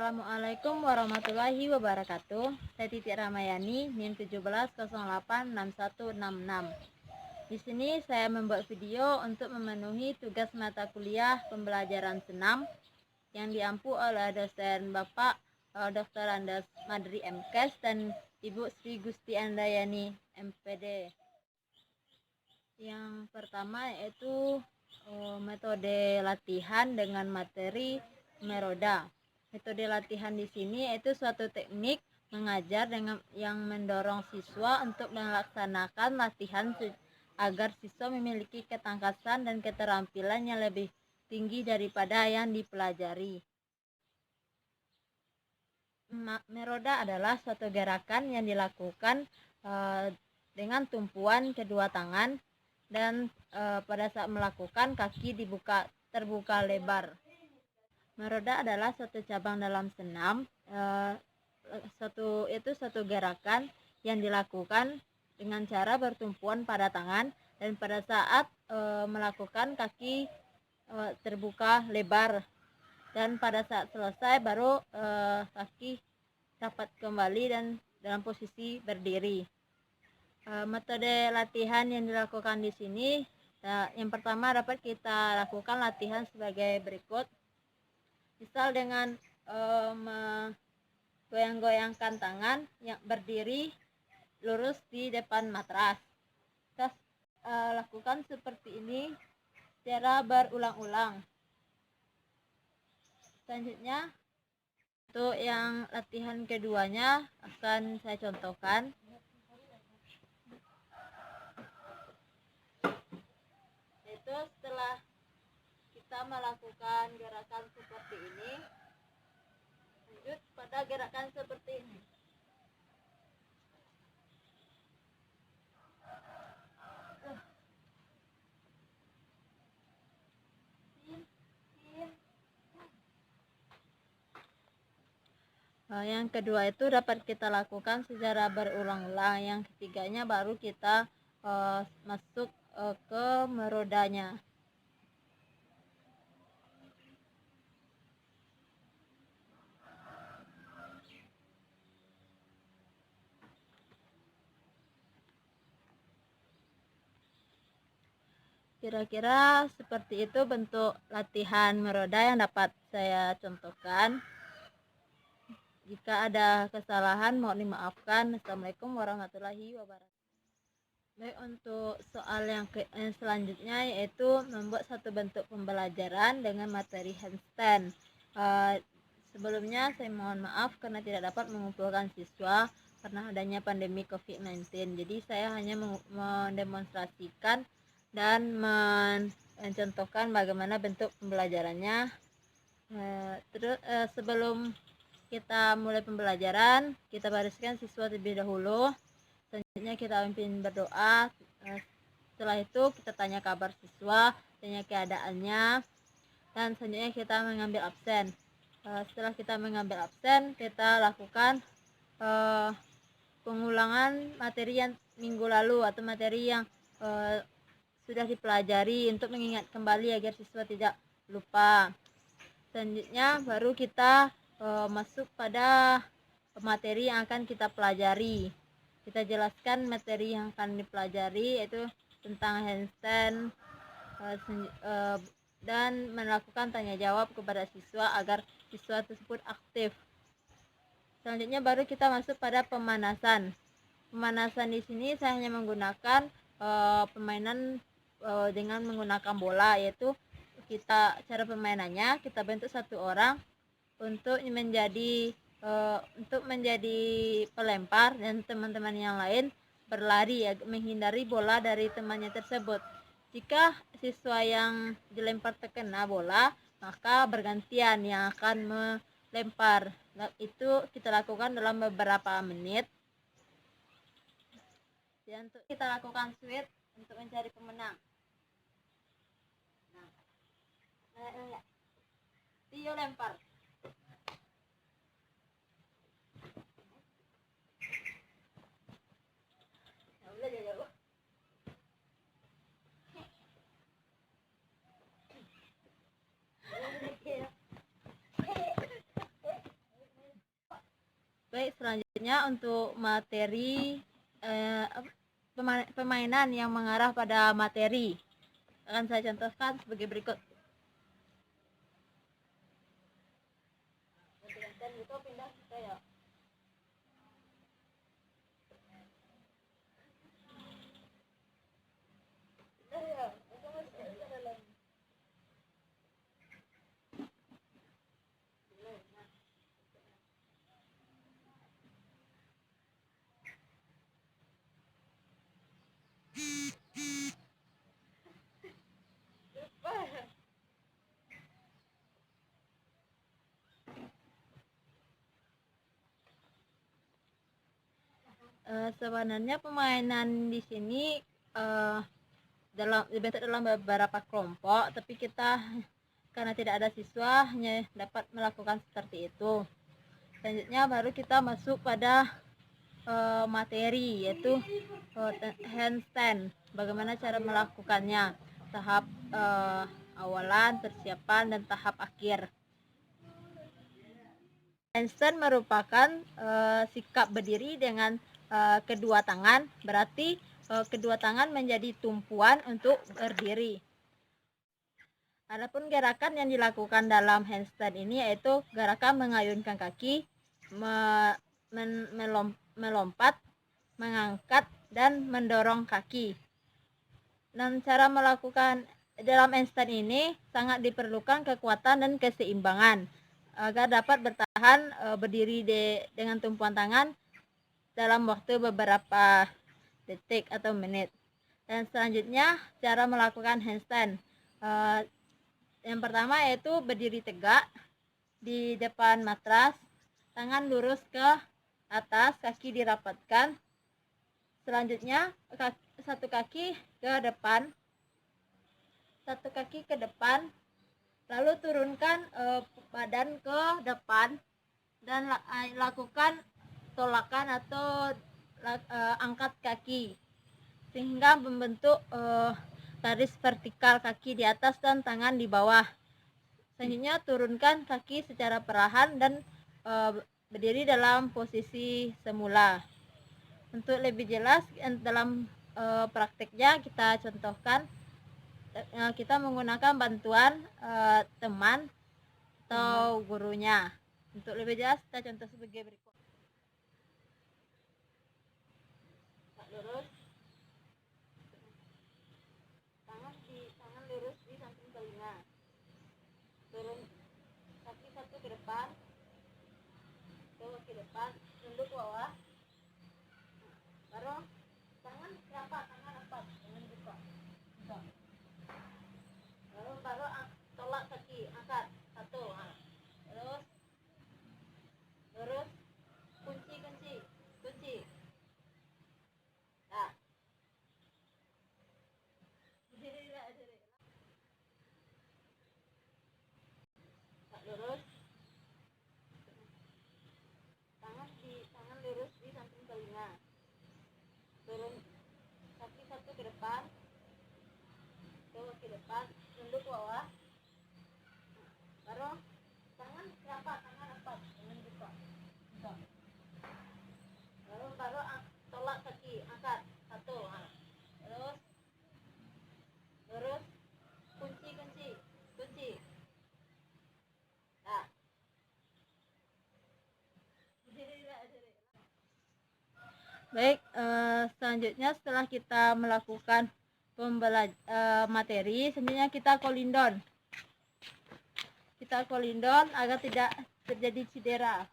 Assalamualaikum warahmatullahi wabarakatuh. Saya Titi Ramayani, NIM 17086166. Di sini saya membuat video untuk memenuhi tugas mata kuliah pembelajaran senam yang diampu oleh dosen Bapak Dr. Andes Madri MKes dan Ibu Sri Gusti Andayani MPD. Yang pertama yaitu metode latihan dengan materi Meroda. Metode latihan di sini yaitu suatu teknik mengajar dengan yang mendorong siswa untuk melaksanakan latihan agar siswa memiliki ketangkasan dan keterampilan yang lebih tinggi daripada yang dipelajari. Meroda adalah suatu gerakan yang dilakukan dengan tumpuan kedua tangan dan pada saat melakukan kaki terbuka lebar. Meroda adalah suatu cabang dalam senam, suatu gerakan yang dilakukan dengan cara bertumpuan pada tangan dan pada saat melakukan kaki terbuka lebar, dan pada saat selesai baru kaki dapat kembali dan dalam posisi berdiri. Metode latihan yang dilakukan di sini, yang pertama dapat kita lakukan latihan sebagai berikut. Misal dengan goyang-goyangkan tangan yang berdiri lurus di depan matras. Kita lakukan seperti ini secara berulang-ulang. Selanjutnya, untuk yang latihan keduanya akan saya contohkan. Yaitu setelah kita melakukan gerakan seperti ini, lanjut pada gerakan seperti ini. Yang kedua itu dapat kita lakukan secara berulang-ulang. Yang ketiganya baru kita masuk ke merodanya. Kira-kira seperti itu bentuk latihan meroda yang dapat saya contohkan. Jika ada kesalahan mohon dimaafkan. Assalamualaikum warahmatullahi wabarakatuh. Baik, untuk soal yang selanjutnya yaitu membuat satu bentuk pembelajaran dengan materi handstand. Sebelumnya saya mohon maaf karena tidak dapat mengumpulkan siswa karena adanya pandemi COVID-19. Jadi saya hanya mendemonstrasikan dan mencontohkan bagaimana bentuk pembelajarannya. Terus sebelum kita mulai pembelajaran, kita bariskan siswa terlebih dahulu. Selanjutnya kita pimpin berdoa. Setelah itu kita tanya kabar siswa, tanya keadaannya, dan selanjutnya kita mengambil absen. Setelah kita mengambil absen, kita lakukan pengulangan materi yang minggu lalu atau materi yang sudah dipelajari untuk mengingat kembali agar siswa tidak lupa. Selanjutnya baru kita masuk pada materi yang akan kita pelajari. Kita jelaskan materi yang akan dipelajari yaitu tentang handstand dan melakukan tanya jawab kepada siswa agar siswa tersebut aktif. Selanjutnya baru kita masuk pada pemanasan. Pemanasan di sini saya hanya menggunakan permainan dengan menggunakan bola, yaitu cara permainannya kita bentuk satu orang untuk menjadi pelempar dan teman-teman yang lain berlari menghindari bola dari temannya tersebut. Jika siswa yang dilempar terkena bola, maka bergantian yang akan melempar. Itu kita lakukan dalam beberapa menit. Dan untuk kita lakukan switch untuk mencari pemenang. Tio lempar. selanjutnya untuk materi permainan yang mengarah pada materi akan saya contohkan sebagai berikut. Sebenarnya permainan di sini dibentuk dalam beberapa kelompok, tapi kita karena tidak ada siswa hanya dapat melakukan seperti itu. Selanjutnya baru kita masuk pada materi, yaitu handstand. Bagaimana cara melakukannya, tahap awalan, persiapan, dan tahap akhir. Handstand merupakan sikap berdiri dengan kedua tangan, berarti kedua tangan menjadi tumpuan untuk berdiri. Adapun gerakan yang dilakukan dalam handstand ini yaitu gerakan mengayunkan kaki, melompat, mengangkat, dan mendorong kaki. Dan cara melakukan dalam handstand ini sangat diperlukan kekuatan dan keseimbangan agar dapat bertahan berdiri dengan tumpuan tangan dalam waktu beberapa detik atau menit. Dan selanjutnya cara melakukan handstand. Yang pertama yaitu berdiri tegak di depan matras, tangan lurus ke atas, kaki dirapatkan. Selanjutnya satu kaki ke depan, lalu turunkan badan ke depan dan lakukan tolakan atau angkat kaki sehingga membentuk garis vertikal, kaki di atas dan tangan di bawah. Selanjutnya turunkan kaki secara perlahan dan berdiri dalam posisi semula. Untuk lebih jelas dalam prakteknya kita contohkan, kita menggunakan bantuan teman atau gurunya. Untuk lebih jelas kita contoh sebagai berikut. Lurus, tangan lurus di samping telinga, turun kaki satu ke depan, tunduk bawah, baru tangan berapa, tangan 4, tangan buka, baru tolak kaki, angkat satu, terus lurus, kunci. Nah, lurus, tangan lurus di samping telinga, turun kaki satu ke depan, tunduk bawah, baru tangan berapa, tangan 4, tangan buka, baru tolak kaki, angkat satu, terus lurus, kunci. Nah, baik, selanjutnya setelah kita melakukan materi, selanjutnya kita kolindon. Agar tidak terjadi cedera.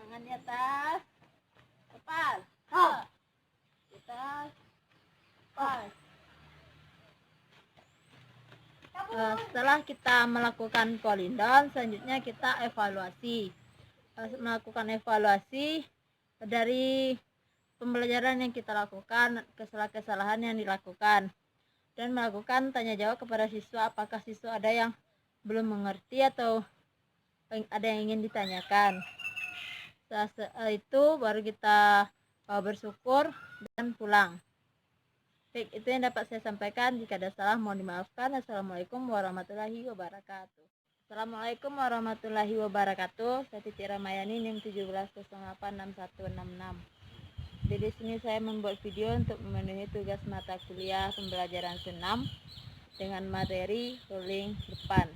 Tangan di atas, lepas, di atas, lepas. Setelah kita melakukan kolindon, selanjutnya kita evaluasi. Melakukan evaluasi dari pembelajaran yang kita lakukan, kesalahan-kesalahan yang dilakukan, dan melakukan tanya jawab kepada siswa apakah siswa ada yang belum mengerti atau ada yang ingin ditanyakan. Setelah itu baru kita bersyukur dan pulang. Baik, itu yang dapat saya sampaikan. Jika ada salah mohon dimaafkan. Assalamualaikum warahmatullahi wabarakatuh. Assalamualaikum warahmatullahi wabarakatuh. Saya Titi Ramayani, NIM 17086166. Di sini saya membuat video untuk memenuhi tugas mata kuliah pembelajaran senam dengan materi rolling depan,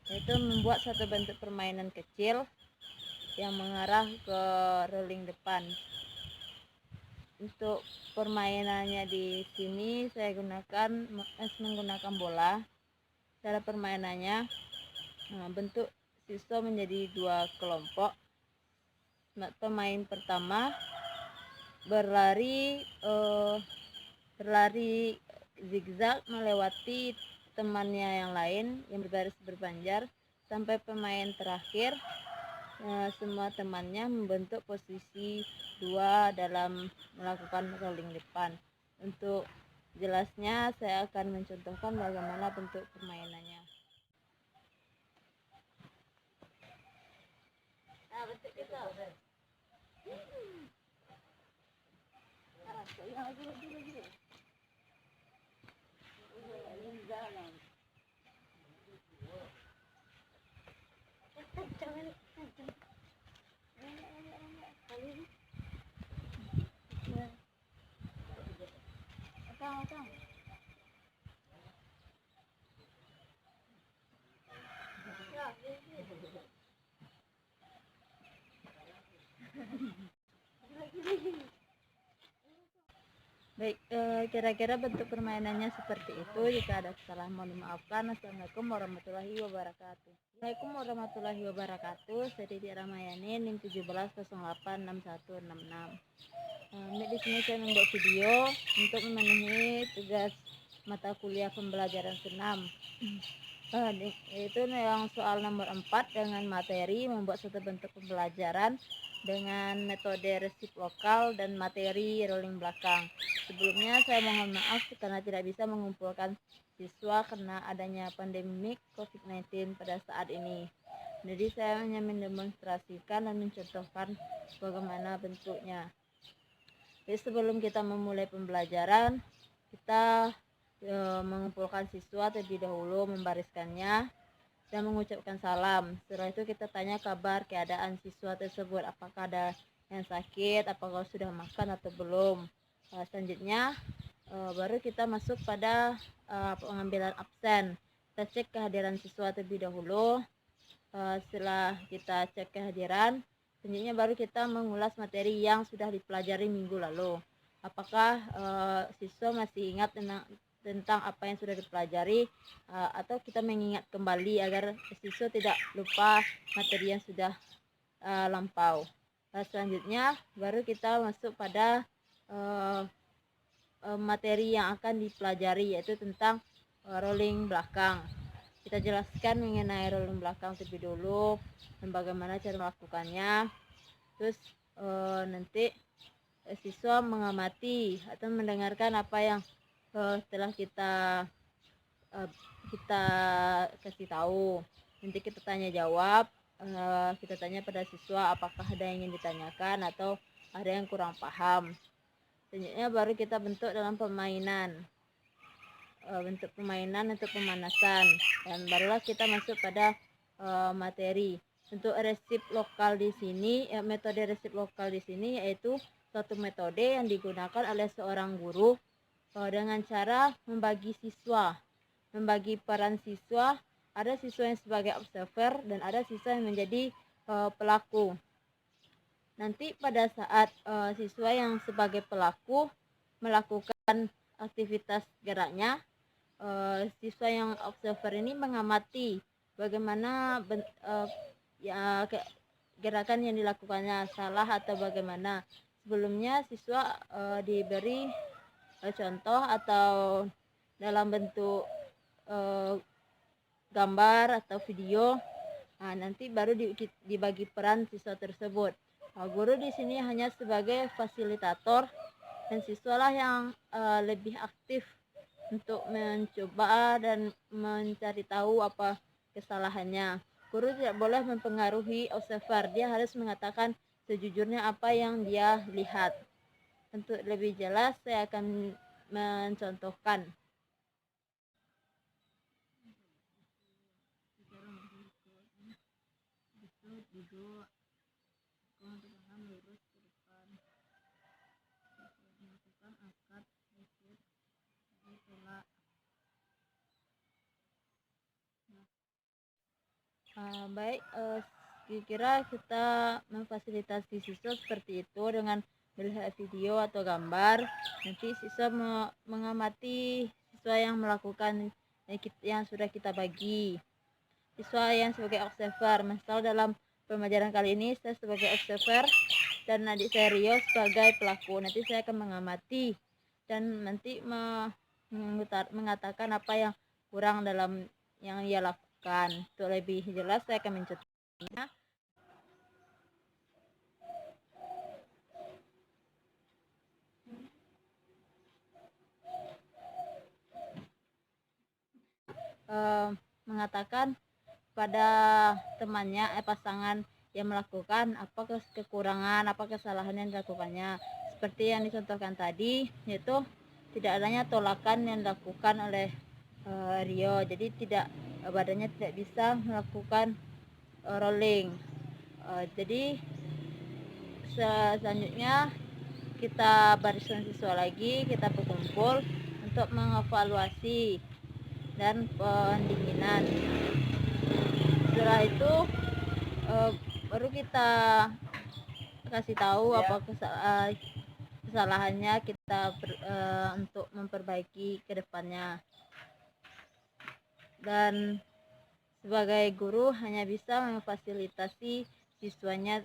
yaitu membuat satu bentuk permainan kecil yang mengarah ke rolling depan. Untuk permainannya di sini saya menggunakan bola. Cara permainannya, bentuk siswa menjadi 2 kelompok. Pemain pertama berlari zigzag melewati temannya yang lain yang berbaris berpanjar sampai pemain terakhir semua temannya membentuk posisi 2 dalam melakukan rolling depan. Untuk jelasnya saya akan mencontohkan bagaimana bentuk permainannya. Nah, bentuk kita. Baik, kira-kira bentuk permainannya seperti itu. Jika ada kesalahan mohon dimaafkan. Assalamualaikum warahmatullahi wabarakatuh. Assalamualaikum warahmatullahi wabarakatuh. Saya Titi Ramayani, NIM 17086166. Di sini saya membuat video untuk memenuhi tugas mata kuliah pembelajaran senam. Itu yang soal nomor 4 dengan materi membuat satu bentuk pembelajaran dengan metode resip lokal dan materi rolling belakang. Sebelumnya saya mohon maaf karena tidak bisa mengumpulkan siswa karena adanya pandemik COVID-19 pada saat ini. Jadi saya hanya mendemonstrasikan dan mencontohkan bagaimana bentuknya. Jadi sebelum kita memulai pembelajaran, kita mengumpulkan siswa terlebih dahulu, membariskannya dan mengucapkan salam. Setelah itu kita tanya kabar keadaan siswa tersebut, apakah ada yang sakit, apakah sudah makan atau belum. Selanjutnya baru kita masuk pada pengambilan absen. Kita cek kehadiran siswa terlebih dahulu. Setelah kita cek kehadiran, selanjutnya baru kita mengulas materi yang sudah dipelajari minggu lalu. Apakah siswa masih ingat tentang apa yang sudah dipelajari, atau kita mengingat kembali agar siswa tidak lupa materi yang sudah lampau. Selanjutnya baru kita masuk pada materi yang akan dipelajari, yaitu tentang rolling belakang. Kita jelaskan mengenai rolling belakang terlebih dulu dan bagaimana cara melakukannya. Terus nanti siswa mengamati atau mendengarkan apa yang setelah kita kasih tahu. Nanti kita tanya jawab, kita tanya pada siswa apakah ada yang ingin ditanyakan atau ada yang kurang paham. Selanjutnya baru kita bentuk dalam permainan, bentuk permainan untuk pemanasan, dan barulah kita masuk pada materi. Untuk resip lokal di sini, metode resip lokal di sini yaitu suatu metode yang digunakan oleh seorang guru dengan cara membagi siswa, membagi peran siswa. Ada siswa yang sebagai observer dan ada siswa yang menjadi pelaku. Nanti pada saat siswa yang sebagai pelaku melakukan aktivitas geraknya, siswa yang observer ini mengamati bagaimana gerakan yang dilakukannya salah atau bagaimana. Sebelumnya siswa diberi contoh atau dalam bentuk gambar atau video. Nanti baru dibagi peran siswa tersebut. Guru di sini hanya sebagai fasilitator dan siswalah yang lebih aktif untuk mencoba dan mencari tahu apa kesalahannya. Guru tidak boleh mempengaruhi observer, dia harus mengatakan sejujurnya apa yang dia lihat. Untuk lebih jelas saya akan mencontohkan. Duduk, tangan lurus ke depan, melakukan akad lutut, tolak. Baik, kira-kira kita memfasilitasi siswa seperti itu dengan melihat video atau gambar. Nanti siswa mengamati siswa yang melakukan yang sudah kita bagi. Siswa yang sebagai observer, misal dalam pembelajaran kali ini saya sebagai observer dan adik saya Rio sebagai pelaku. Nanti saya akan mengamati dan nanti mengatakan apa yang kurang dalam yang ia lakukan. Untuk lebih jelas saya akan mencontohnya. Mengatakan pada temannya pasangan yang melakukan apa kekurangan, apa kesalahan yang dilakukannya. Seperti yang dicontohkan tadi, yaitu tidak adanya tolakan yang dilakukan oleh Rio. Jadi badannya tidak bisa melakukan rolling. Jadi selanjutnya kita barisan siswa lagi, kita berkumpul untuk mengevaluasi dan pendinginan. Setelah itu baru kita kasih tahu apa kesalahannya kita untuk memperbaiki ke depannya. Dan sebagai guru hanya bisa memfasilitasi siswanya,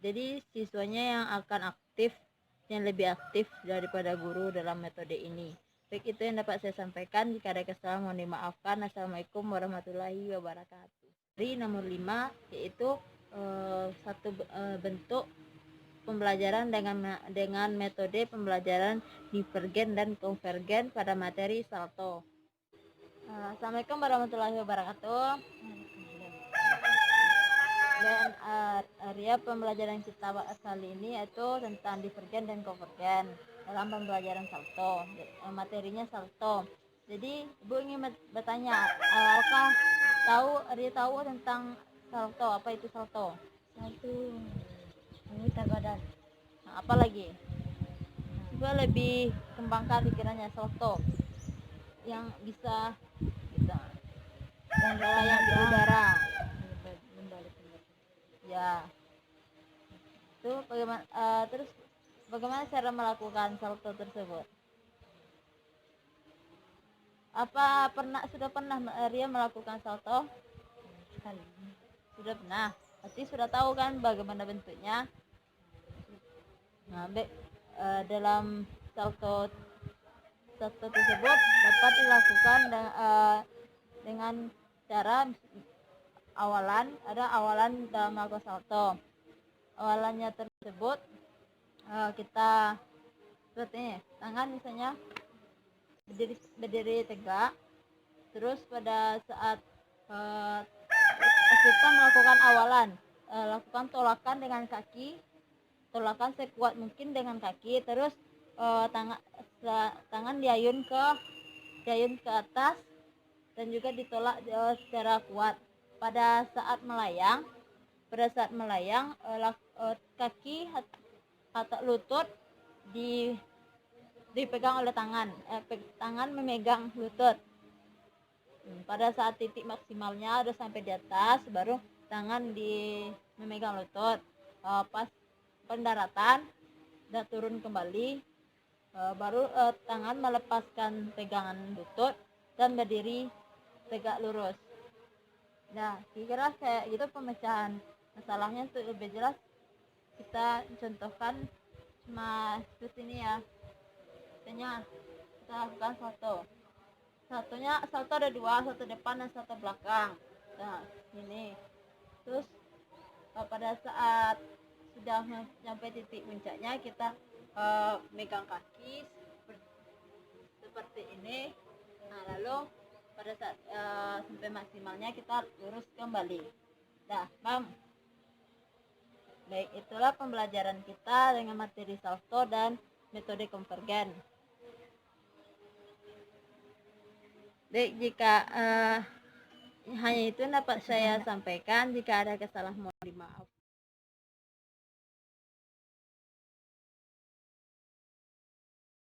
jadi siswanya yang akan aktif, yang lebih aktif daripada guru dalam metode ini. Baik, itu yang dapat saya sampaikan. Jika ada kesalahan mohon dimaafkan. Assalamualaikum warahmatullahi wabarakatuh. Dari nomor 5, yaitu satu bentuk pembelajaran dengan metode pembelajaran divergen dan konvergen pada materi Salto. Assalamualaikum warahmatullahi wabarakatuh. Dan area pembelajaran kita kali ini yaitu tentang divergen dan konvergen dalam pembelajaran Salto. Materinya Salto. Jadi Ibu ingin bertanya, apakah Ria tahu tentang Salto? Apa itu Salto? Satu anggota badan. Nah, apa lagi? Coba lebih kembangkan pikirannya. Salto yang bisa kita yang di udara. Ya. Itu bagaimana? Terus bagaimana cara melakukan salto tersebut? Apa sudah pernah Ria melakukan salto? Sekali. Sudah pernah. Berarti sudah tahu kan bagaimana bentuknya. Nah, dalam salto tersebut dapat dilakukan dengan cara ada awalan dalam melakukan salto. Awalannya tersebut kita seperti ini, tangan misalnya berdiri tegak, terus pada saat kita melakukan awalan, lakukan tolakan dengan kaki, tolakan sekuat mungkin dengan kaki, terus tangan diayun ke atas dan juga ditolak secara kuat. Pada saat melayang kaki atau lutut dipegang oleh tangan memegang lutut. Pada saat titik maksimalnya udah sampai di atas, baru tangan memegang lutut. Pas pendaratan udah turun kembali, baru tangan melepaskan pegangan lutut dan berdiri tegak lurus. Nah, kira-kira kayak gitu pemecahan masalahnya. Untuk lebih jelas kita contohkan cuma seperti ini ya. Misalnya kita lakukan salto ada dua, satu depan dan satu belakang. Nah, ini terus pada saat sudah sampai titik puncaknya kita megang kaki seperti ini. Nah, lalu pada saat sampai maksimalnya kita lurus kembali. Dah, paham? Baik, itulah pembelajaran kita dengan materi salto dan metode konvergen. Baik, jika hanya itu dapat saya sampaikan. Jika ada kesalahan mohon dimaaf.